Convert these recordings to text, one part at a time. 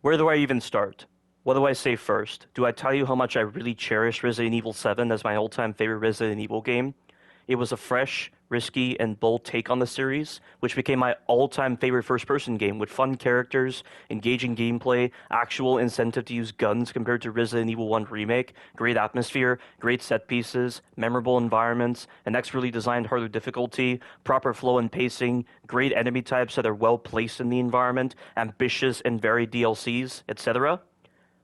Where do I even start? What do I say first? Do I tell you how much I really cherish Resident Evil 7 as my all-time favorite Resident Evil game? It was a fresh, risky, and bold take on the series, which became my all-time favorite first-person game with fun characters, engaging gameplay, actual incentive to use guns compared to Resident Evil 1 Remake, great atmosphere, great set pieces, memorable environments, an expertly designed harder difficulty, proper flow and pacing, great enemy types that are well placed in the environment, ambitious and varied DLCs, etc.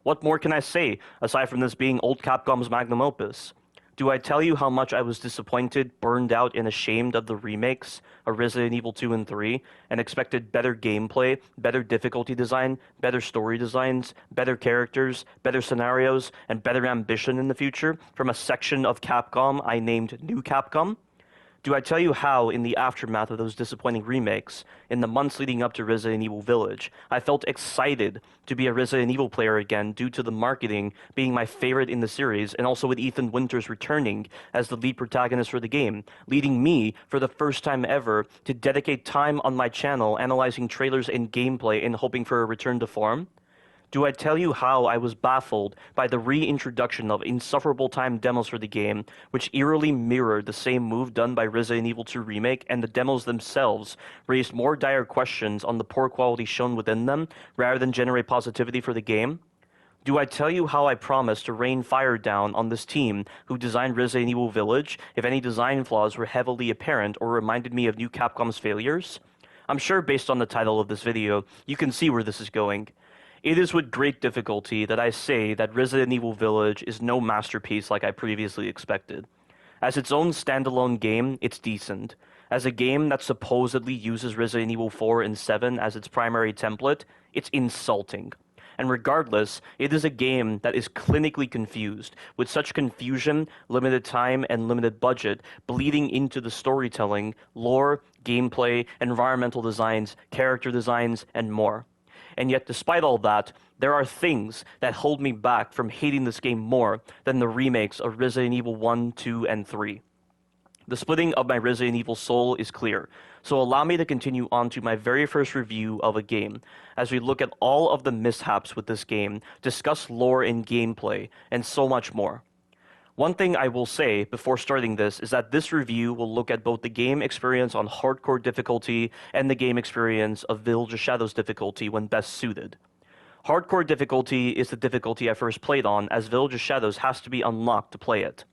What more can I say, aside from this being old Capcom's magnum opus? Do I tell you how much I was disappointed, burned out, and ashamed of the remakes of Resident Evil 2 and 3, and expected better gameplay, better difficulty design, better story designs, better characters, better scenarios, and better ambition in the future from a section of Capcom I named New Capcom? Do I tell you how, in the aftermath of those disappointing remakes, in the months leading up to Resident Evil Village, I felt excited to be a Resident Evil player again due to the marketing being my favorite in the series, and also with Ethan Winters returning as the lead protagonist for the game, leading me, for the first time ever, to dedicate time on my channel analyzing trailers and gameplay and hoping for a return to form? Do I tell you how I was baffled by the reintroduction of insufferable time demos for the game, which eerily mirrored the same move done by Resident Evil 2 Remake, and the demos themselves raised more dire questions on the poor quality shown within them, rather than generate positivity for the game? Do I tell you how I promised to rain fire down on this team who designed Resident Evil Village if any design flaws were heavily apparent or reminded me of New Capcom's failures? I'm sure based on the title of this video, you can see where this is going. It is with great difficulty that I say that Resident Evil Village is no masterpiece like I previously expected. As its own standalone game, it's decent. As a game that supposedly uses Resident Evil 4 and 7 as its primary template, it's insulting. And regardless, it is a game that is clinically confused, with such confusion, limited time, and limited budget bleeding into the storytelling, lore, gameplay, environmental designs, character designs, and more. And yet, despite all that, there are things that hold me back from hating this game more than the remakes of Resident Evil 1, 2, and 3. The splitting of my Resident Evil soul is clear, so allow me to continue on to my very first review of a game, as we look at all of the mishaps with this game, discuss lore and gameplay, and so much more. One thing I will say before starting this is that this review will look at both the game experience on hardcore difficulty and the game experience of Village of Shadows difficulty when best suited. Hardcore difficulty is the difficulty I first played on, as Village of Shadows has to be unlocked to play it.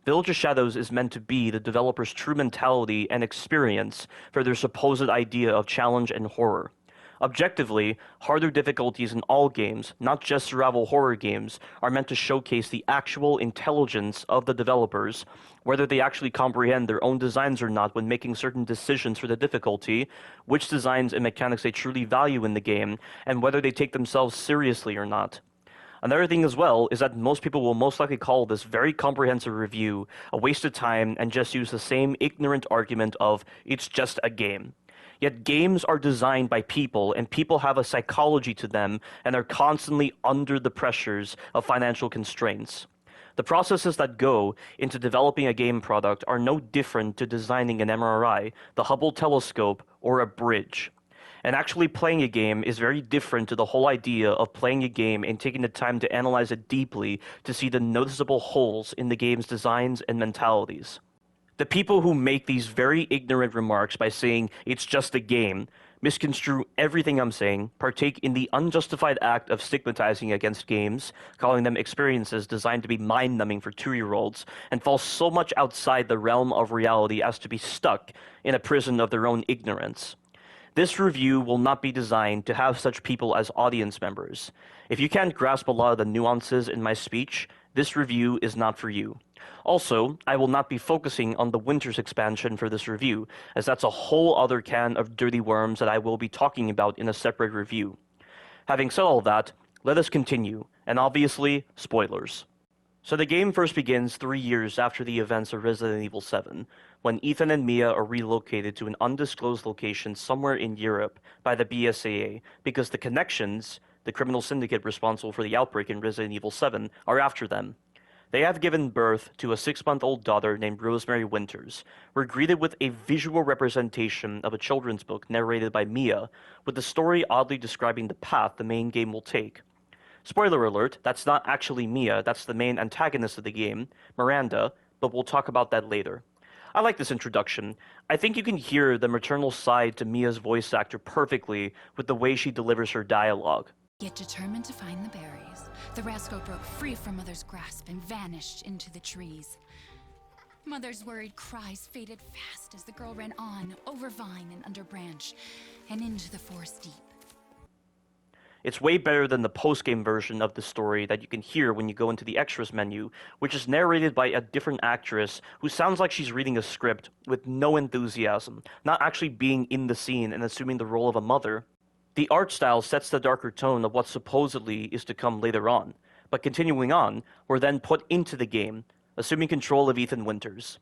Village of Shadows is meant to be the developer's true mentality and experience for their supposed idea of challenge and horror. Objectively, harder difficulties in all games, not just survival horror games, are meant to showcase the actual intelligence of the developers, whether they actually comprehend their own designs or not when making certain decisions for the difficulty, which designs and mechanics they truly value in the game, and whether they take themselves seriously or not. Another thing as well is that most people will most likely call this very comprehensive review a waste of time and just use the same ignorant argument of, it's just a game. Yet games are designed by people, and people have a psychology to them and are constantly under the pressures of financial constraints. The processes that go into developing a game product are no different to designing an MRI, the Hubble telescope, or a bridge. And actually playing a game is very different to the whole idea of playing a game and taking the time to analyze it deeply to see the noticeable holes in the game's designs and mentalities. The people who make these very ignorant remarks by saying, it's just a game, misconstrue everything I'm saying, partake in the unjustified act of stigmatizing against games, calling them experiences designed to be mind-numbing for 2-year-olds, and fall so much outside the realm of reality as to be stuck in a prison of their own ignorance. This review will not be designed to have such people as audience members. If you can't grasp a lot of the nuances in my speech, this review is not for you. Also, I will not be focusing on the Winters expansion for this review, as that's a whole other can of dirty worms that I will be talking about in a separate review. Having said all that, let us continue, and obviously, spoilers. So the game first begins 3 years after the events of Resident Evil 7, when Ethan and Mia are relocated to an undisclosed location somewhere in Europe by the BSAA, because the Connections, the criminal syndicate responsible for the outbreak in Resident Evil 7, are after them. They have given birth to a 6-month-old daughter named Rosemary Winters. We're greeted with a visual representation of a children's book narrated by Mia, with the story oddly describing the path the main game will take. Spoiler alert, that's not actually Mia, that's the main antagonist of the game, Miranda, but we'll talk about that later. I like this introduction. I think you can hear the maternal side to Mia's voice actor perfectly with the way she delivers her dialogue. Yet determined to find the berries, the rascal broke free from Mother's grasp and vanished into the trees. Mother's worried cries faded fast as the girl ran on, over vine and under branch, and into the forest deep. It's way better than the post-game version of the story that you can hear when you go into the extras menu, which is narrated by a different actress who sounds like she's reading a script with no enthusiasm, not actually being in the scene and assuming the role of a mother. The art style sets the darker tone of what supposedly is to come later on, but continuing on, we're then put into the game, assuming control of Ethan Winters.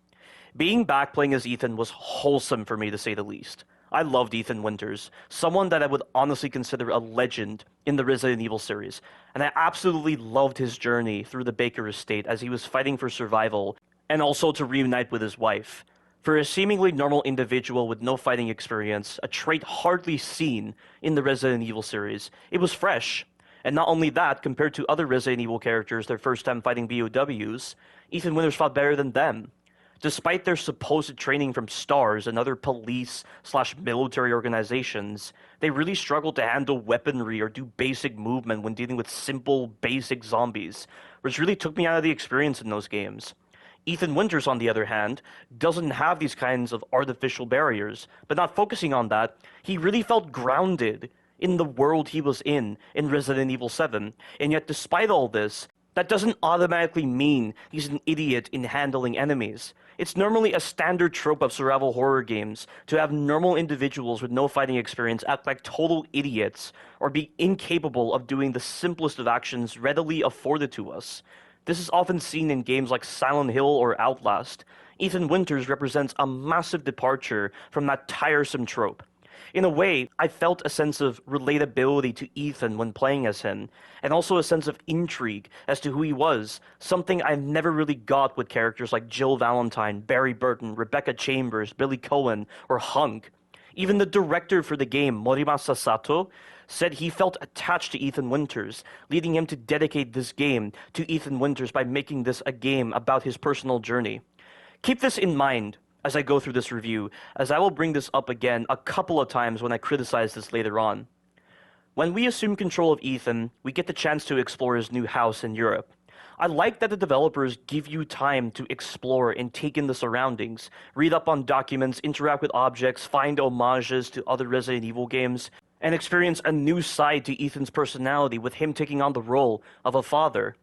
Being back playing as Ethan was wholesome for me, to say the least. I loved Ethan Winters, someone that I would honestly consider a legend in the Resident Evil series, and I absolutely loved his journey through the Baker estate as he was fighting for survival and also to reunite with his wife. For a seemingly normal individual with no fighting experience, a trait hardly seen in the Resident Evil series, it was fresh. And not only that, compared to other Resident Evil characters their first time fighting BOWs, Ethan Winters fought better than them. Despite their supposed training from STARS and other police/military organizations, they really struggled to handle weaponry or do basic movement when dealing with simple, basic zombies, which really took me out of the experience in those games. Ethan Winters, on the other hand, doesn't have these kinds of artificial barriers, but not focusing on that, he really felt grounded in the world he was in Resident Evil 7, and yet despite all this, that doesn't automatically mean he's an idiot in handling enemies. It's normally a standard trope of survival horror games to have normal individuals with no fighting experience act like total idiots or be incapable of doing the simplest of actions readily afforded to us. This is often seen in games like Silent Hill or Outlast. Ethan Winters represents a massive departure from that tiresome trope. In a way, I felt a sense of relatability to Ethan when playing as him, and also a sense of intrigue as to who he was, something I've never really got with characters like Jill Valentine, Barry Burton, Rebecca Chambers, Billy Cohen, or Hunk. Even the director for the game, Morimasa Sato, said he felt attached to Ethan Winters, leading him to dedicate this game to Ethan Winters by making this a game about his personal journey. Keep this in mind as I go through this review, as I will bring this up again a couple of times when I criticize this later on. When we assume control of Ethan, we get the chance to explore his new house in Europe. I like that the developers give you time to explore and take in the surroundings, read up on documents, interact with objects, find homages to other Resident Evil games, and experience a new side to Ethan's personality with him taking on the role of a father.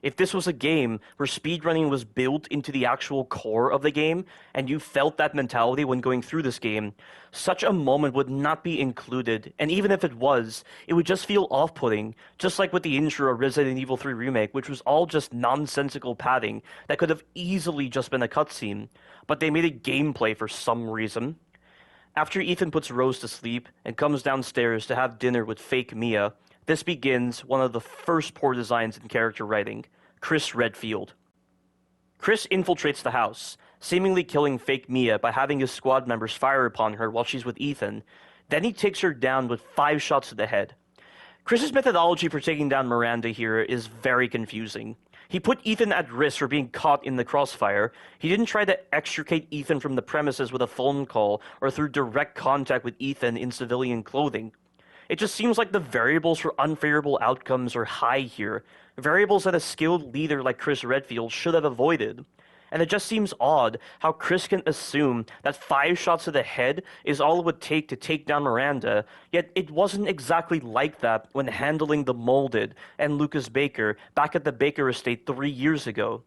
If this was a game where speedrunning was built into the actual core of the game, and you felt that mentality when going through this game, such a moment would not be included, and even if it was, it would just feel off-putting, just like with the intro of Resident Evil 3 Remake, which was all just nonsensical padding that could have easily just been a cutscene, but they made it gameplay for some reason. After Ethan puts Rose to sleep and comes downstairs to have dinner with fake Mia, this begins one of the first poor designs in character writing, Chris Redfield. Chris infiltrates the house, seemingly killing fake Mia by having his squad members fire upon her while she's with Ethan. Then he takes her down with 5 shots to the head. Chris's methodology for taking down Miranda here is very confusing. He put Ethan at risk for being caught in the crossfire. He didn't try to extricate Ethan from the premises with a phone call or through direct contact with Ethan in civilian clothing. It just seems like the variables for unfavorable outcomes are high here, variables that a skilled leader like Chris Redfield should have avoided. And it just seems odd how Chris can assume that 5 shots to the head is all it would take to take down Miranda, yet it wasn't exactly like that when handling the Molded and Lucas Baker back at the Baker estate 3 years ago.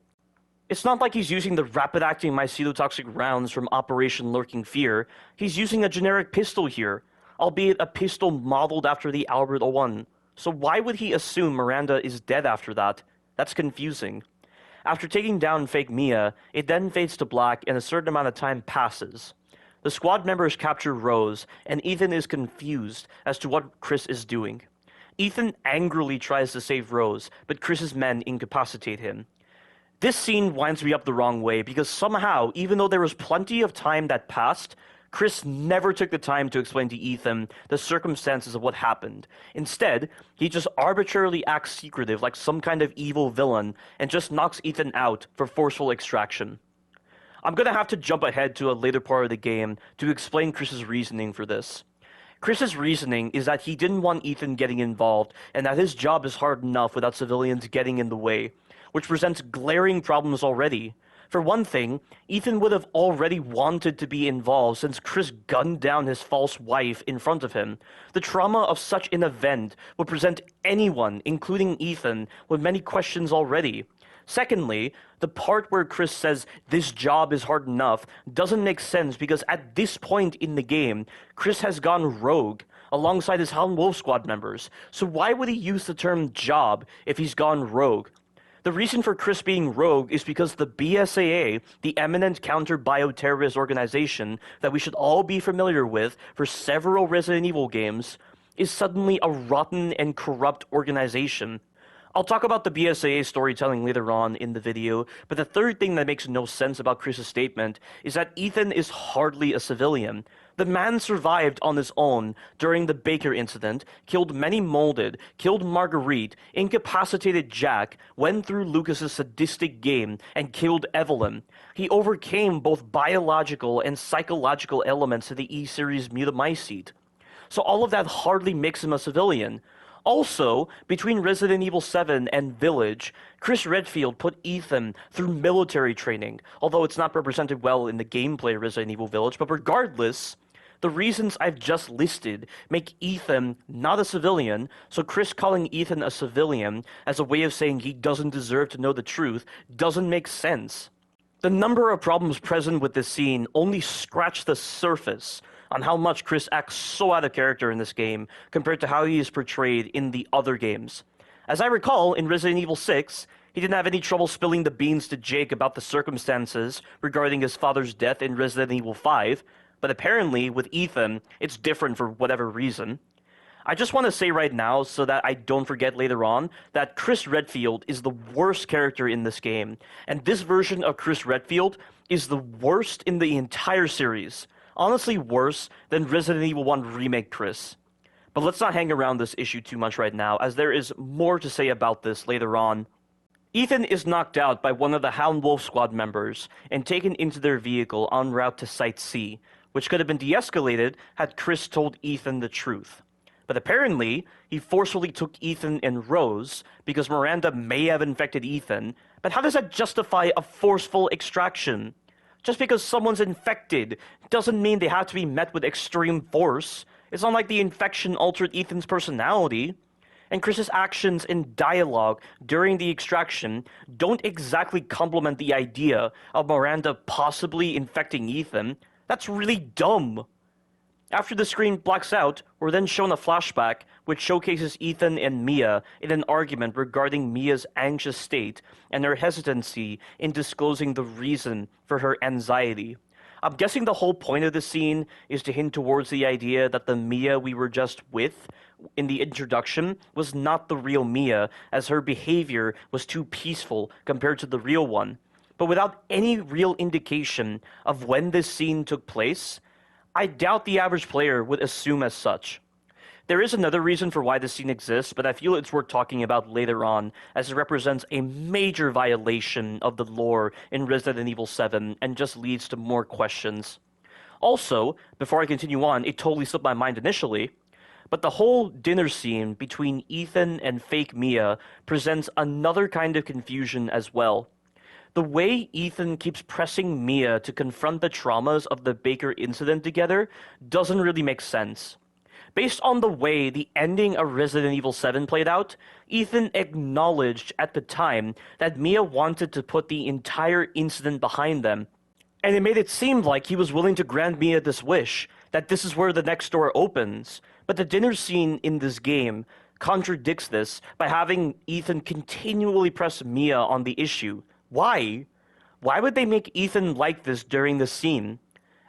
It's not like he's using the rapid-acting mycetotoxic rounds from Operation Lurking Fear. He's using a generic pistol here, albeit a pistol modeled after the Albert 01. So why would he assume Miranda is dead after that? That's confusing. After taking down fake Mia, it then fades to black and a certain amount of time passes. The squad members capture Rose, and Ethan is confused as to what Chris is doing. Ethan angrily tries to save Rose, but Chris's men incapacitate him. This scene winds me up the wrong way because somehow, even though there was plenty of time that passed, Chris never took the time to explain to Ethan the circumstances of what happened. Instead, he just arbitrarily acts secretive like some kind of evil villain and just knocks Ethan out for forceful extraction. I'm gonna have to jump ahead to a later part of the game to explain Chris's reasoning for this. Chris's reasoning is that he didn't want Ethan getting involved and that his job is hard enough without civilians getting in the way, which presents glaring problems already. For one thing, Ethan would have already wanted to be involved since Chris gunned down his false wife in front of him. The trauma of such an event would present anyone, including Ethan, with many questions already. Secondly, the part where Chris says this job is hard enough doesn't make sense because at this point in the game, Chris has gone rogue alongside his Howlin' Wolf Squad members. So why would he use the term job if he's gone rogue? The reason for Chris being rogue is because the BSAA, the eminent counter-bioterrorist organization that we should all be familiar with for several Resident Evil games, is suddenly a rotten and corrupt organization. I'll talk about the BSAA storytelling later on in the video, but the third thing that makes no sense about Chris's statement is that Ethan is hardly a civilian. The man survived on his own during the Baker incident, killed many molded, killed Marguerite, incapacitated Jack, went through Lucas's sadistic game, and killed Evelyn. He overcame both biological and psychological elements of the E-series mutamycete. So all of that hardly makes him a civilian. Also, between Resident Evil 7 and Village, Chris Redfield put Ethan through military training, although it's not represented well in the gameplay of Resident Evil Village, but regardless, the reasons I've just listed make Ethan not a civilian, so Chris calling Ethan a civilian as a way of saying he doesn't deserve to know the truth doesn't make sense. The number of problems present with this scene only scratch the surface on how much Chris acts so out of character in this game compared to how he is portrayed in the other games. As I recall, in Resident Evil 6, he didn't have any trouble spilling the beans to Jake about the circumstances regarding his father's death in Resident Evil 5, but apparently with Ethan, it's different for whatever reason. I just want to say right now, so that I don't forget later on, that Chris Redfield is the worst character in this game, and this version of Chris Redfield is the worst in the entire series. Honestly worse than Resident Evil 1 Remake Chris. But let's not hang around this issue too much right now, as there is more to say about this later on. Ethan is knocked out by one of the Howlin' Wolf Squad members and taken into their vehicle en route to Site C, which could have been de-escalated had Chris told Ethan the truth. But apparently, he forcefully took Ethan and Rose because Miranda may have infected Ethan, but how does that justify a forceful extraction? Just because someone's infected doesn't mean they have to be met with extreme force. It's not like the infection altered Ethan's personality. And Chris's actions and dialogue during the extraction don't exactly complement the idea of Miranda possibly infecting Ethan. That's really dumb. After the screen blacks out, we're then shown a flashback which showcases Ethan and Mia in an argument regarding Mia's anxious state and her hesitancy in disclosing the reason for her anxiety. I'm guessing the whole point of the scene is to hint towards the idea that the Mia we were just with in the introduction was not the real Mia, as her behavior was too peaceful compared to the real one. But without any real indication of when this scene took place, I doubt the average player would assume as such. There is another reason for why this scene exists, but I feel it's worth talking about later on, as it represents a major violation of the lore in Resident Evil 7 and just leads to more questions. Also, before I continue on, it totally slipped my mind initially, but the whole dinner scene between Ethan and fake Mia presents another kind of confusion as well. The way Ethan keeps pressing Mia to confront the traumas of the Baker incident together doesn't really make sense. Based on the way the ending of Resident Evil 7 played out, Ethan acknowledged at the time that Mia wanted to put the entire incident behind them, and it made it seem like he was willing to grant Mia this wish, that this is where the next door opens. But the dinner scene in this game contradicts this by having Ethan continually press Mia on the issue. Why? Why would they make Ethan like this during the scene?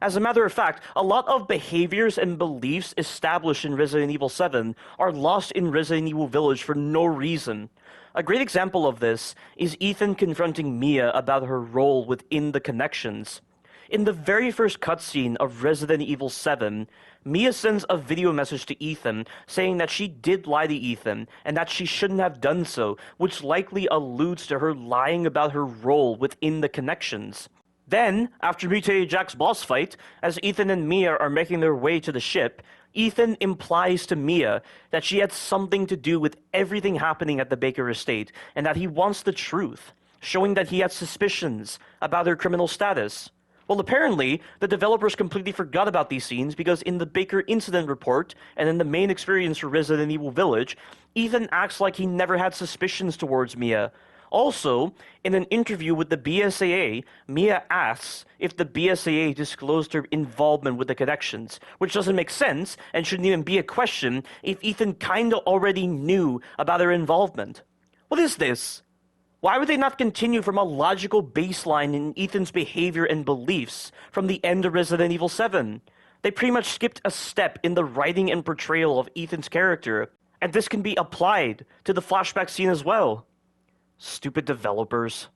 As a matter of fact, a lot of behaviors and beliefs established in Resident Evil 7 are lost in Resident Evil Village for no reason. A great example of this is Ethan confronting Mia about her role within the connections. In the very first cutscene of Resident Evil 7, Mia sends a video message to Ethan saying that she did lie to Ethan and that she shouldn't have done so, which likely alludes to her lying about her role within the connections. Then, after Mutated Jack's boss fight, as Ethan and Mia are making their way to the ship, Ethan implies to Mia that she had something to do with everything happening at the Baker estate and that he wants the truth, showing that he had suspicions about her criminal status. Well, apparently, the developers completely forgot about these scenes because in the Baker incident report and in the main experience for Resident Evil Village, Ethan acts like he never had suspicions towards Mia. Also, in an interview with the BSAA, Mia asks if the BSAA disclosed her involvement with the connections, which doesn't make sense and shouldn't even be a question if Ethan kinda already knew about her involvement. What is this? Why would they not continue from a logical baseline in Ethan's behavior and beliefs from the end of Resident Evil 7? They pretty much skipped a step in the writing and portrayal of Ethan's character, and this can be applied to the flashback scene as well. Stupid developers.